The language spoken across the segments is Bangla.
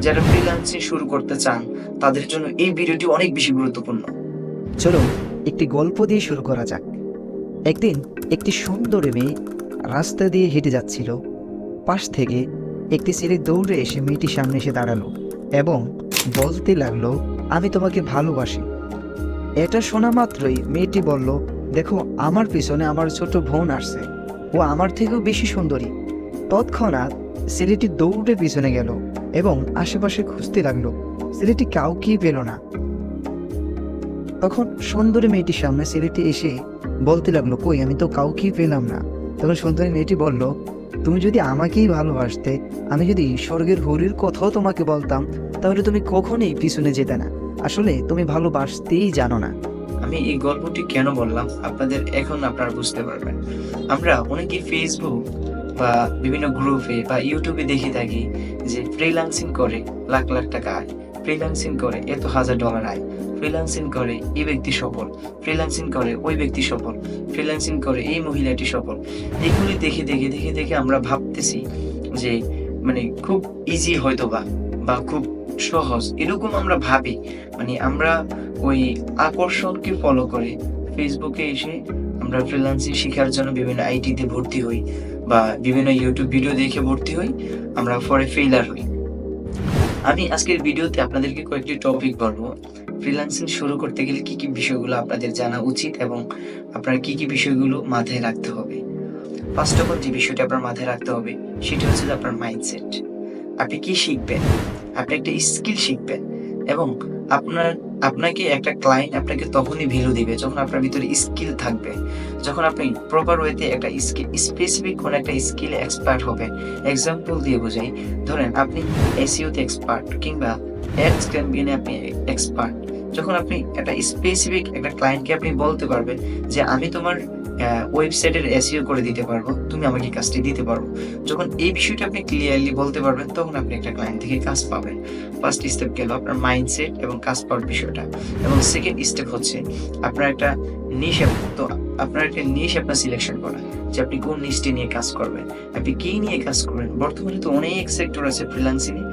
যারা ফ্রিল্যান্সিং শুরু করতে চান তাদের জন্য এই ভিডিওটি অনেক বেশি গুরুত্বপূর্ণ। চলো একটি গল্প দিয়ে শুরু করা যাক। একদিন একটি সুন্দরী মেয়ে রাস্তা দিয়ে হেঁটে যাচ্ছিল। পাশ থেকে একটি ছেলে দৌড়ে এসে মেয়েটির সামনে এসে দাঁড়ালো এবং বলতে লাগলো, আমি তোমাকে ভালোবাসি। এটা শোনা মাত্রই মেয়েটি বলল, দেখো আমার পিছনে আমার ছোট বোন আসছে, ও আমার থেকেও বেশি সুন্দরী। তৎক্ষণাৎ ছেলেটি দৌড়ে পিছনে গেল এবং আশেপাশে খুঁজতে লাগলো। ছেলেটি কাউকেই পেল না। তখন সুন্দরী মেয়েটির সামনে ছেলেটি এসে বলতে লাগলো, কই আমি তো কাউকেই পেলাম না। তখন সুন্দরী মেয়েটি বলল, তুমি যদি আমাকেই ভালোবাসতে, আমি যদি স্বর্গের হরির কথাও তোমাকে বলতাম, তাহলে তুমি কখনোই পিছনে যেতে না। আসলে তুমি ভালোবাসতেই জানো না। আমি এই গল্পটি কেন বললাম আপনারা বুঝতে পারবেন। আমরা অনেকে ফেসবুক বা বিভিন্ন গ্রুপে বা ইউটিউবে দেখে থাকি যে ফ্রিল্যান্সিং করে লাখ লাখ টাকা আয়, ফ্রিল্যান্সিং করে এত $1000 আয়, ফ্রিল্যান্সিং করে এই ব্যক্তি সফল, ফ্রিল্যান্সিং করে ওই ব্যক্তি সফল, ফ্রিল্যান্সিং করে এই মহিলাটি সফল। এগুলি দেখে দেখে দেখে দেখে আমরা ভাবতেছি যে খুব ইজি হয়তো বা খুব সহজ, এরকম আমরা ভাবি। আমরা ওই আকর্ষণকে ফলো করে ফেসবুকে এসে আমরা ফ্রিল্যান্সিং শেখার জন্য বিভিন্ন আইটিতে ভর্তি হই বা বিভিন্ন ইউটিউব ভিডিও দেখে ভর্তি হই, আমরা পরে ফেইলার হই। আমি আজকের ভিডিওতে আপনাদেরকে কয়েকটি টপিক বলবো। ফ্রিল্যান্সিং শুরু করতে গেলে কি কি বিষয়গুলো আপনাদের জানা উচিত এবং আপনার কি কি বিষয়গুলো মাথায় রাখতে হবে। ফার্স্ট অফ অল যে বিষয়টা আপনার মাথায় রাখতে হবে সেটা হচ্ছে যে আপনার মাইন্ডসেট। আপনি কি শিখবেন? আপনি একটা স্কিল শিখবেন এবং আপনাকে একটা ক্লায়েন্ট আপনাকে তখনই ভ্যালু দিবে যখন আপনার ভিতরে স্কিল থাকবে, যখন আপনি প্রপার ওয়েতে একটা স্পেসিফিক কোন একটা স্কিল এক্সপার্ট হবেন। এক্সাম্পল দিয়ে বোঝাই, ধরেন আপনি এসইওতে এক্সপার্ট কিংবা অ্যাডস ক্যাম্পেইনে আপনি এক্সপার্ট। যখন আপনি একটা স্পেসিফিক একটা ক্লায়েন্টকে আপনি বলতে পারবেন যে আমি তোমার ওয়েবসাইটের এসইও করে দিতে পারবো, তুমি আমাকে কাজটি দিতে পারবো। যখন এই বিষয়টা আপনি ক্লিয়ারলি বলতে পারবেন তখন আপনি একটা ক্লায়েন্ট থেকে কাজ পাবেন। ফার্স্ট স্টেপ গেল আপনার মাইন্ডসেট এবং কাজ পাওয়ার বিষয়টা, এবং সেকেন্ড স্টেপ হচ্ছে আপনার একটা নিশ। তো আপনার একটা নিশ আপনার সিলেকশন করা, যে আপনি কোন নিশটি নিয়ে কাজ করবেন, আপনি কি নিয়ে কাজ করবেন। বর্তমানে তো অনেক সেক্টর আছে ফ্রিল্যান্সিং এ,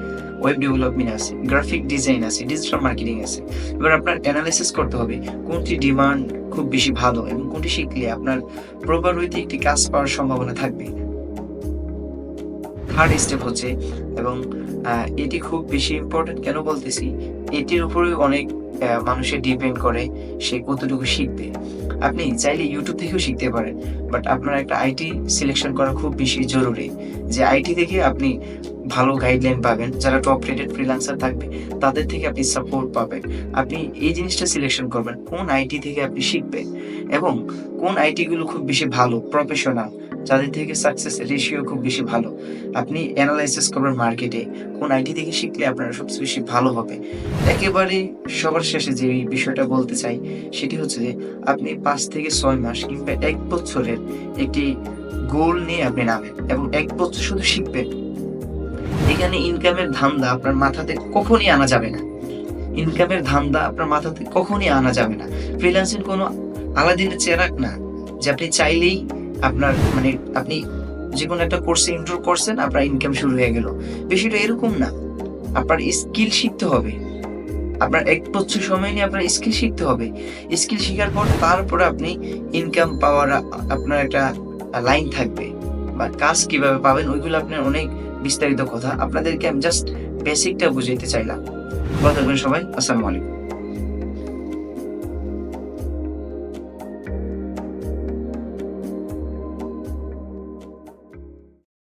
ওয়েব ডেভেলপমেন্ট আছে, গ্রাফিক ডিজাইন আছে, ডিজিটাল মার্কেটিং আছে। এবার আপনার অ্যানালাইসিস করতে হবে কোনটি ডিমান্ড খুব বেশি ভালো এবং কোনটি শিখলে আপনার প্রপার ওয়েতে একটি কাজ পাওয়ার সম্ভাবনা থাকবে। থার্ড স্টেপ হচ্ছে, এবং এটি খুব বেশি ইম্পর্টেন্ট কেন বলতেছি, এটির উপরে অনেক মানুষের ডিপেন্ড করে সে কতটুকু শিখবে। আপনি চাইলে ইউটিউব থেকেও শিখতে পারেন, বাট আপনার একটা আইটি সিলেকশন করা খুব বেশি জরুরি, যে আইটি থেকে আপনি ভালো গাইডলাইন পাবেন, যারা টপ রেটেড ফ্রিল্যান্সার থাকবে তাদের থেকে আপনি সাপোর্ট পাবেন। আপনি এই জিনিসটা সিলেকশন করবেন কোন আইটি থেকে আপনি শিখবেন এবং কোন আইটি গুলো খুব বেশি ভালো প্রফেশনাল, যাদের থেকে সাকসেস রেশিও খুব বেশি ভালো। আপনি অ্যানালাইসিস করবেন মার্কেটে কোন আইটি থেকে শিখলে আপনার সবচেয়ে বেশি ভালো হবে। একেবারে সবার শেষে যে বিষয়টা বলতে চাই সেটি হচ্ছে যে আপনি 5 থেকে 6 মাস কিংবা 1 বছরের একটি গোল নিয়ে আপনি নামেন এবং 1 বছর শুধু শিখবেন। এখানে ইনকামের ধান্দা আপনার মাথাতে কখনই আনা যাবে না। ইনকামের ধান্দা আপনার মাথাতে কখনই আনা যাবে না। ফ্রিল্যান্সিং কোনো আলাদিনের চেরাগ না যে আপনি চাইলেই আপনার আপনি যেকোনো একটা কোর্সে ইনরোল করছেন আপনার ইনকাম শুরু হয়ে গেল। বিষয়টা এরকম না। আপনার স্কিল শিখতে হবে। আপনার 1 বছর সময় নিয়ে আপনার স্কিল শিখতে হবে। স্কিল শিখার পর তারপরে আপনি ইনকাম পাওয়ার আপনার একটা লাইন থাকবে, বা কাজ কিভাবে পাবেন ওইগুলো আপনার অনেক বিস্তারিত কথা। আপনাদেরকে আমি জাস্ট বেসিকটা বুঝাইতে চাইলাম। ভালো থাকবেন সবাই। আসসালামু আলাইকুম।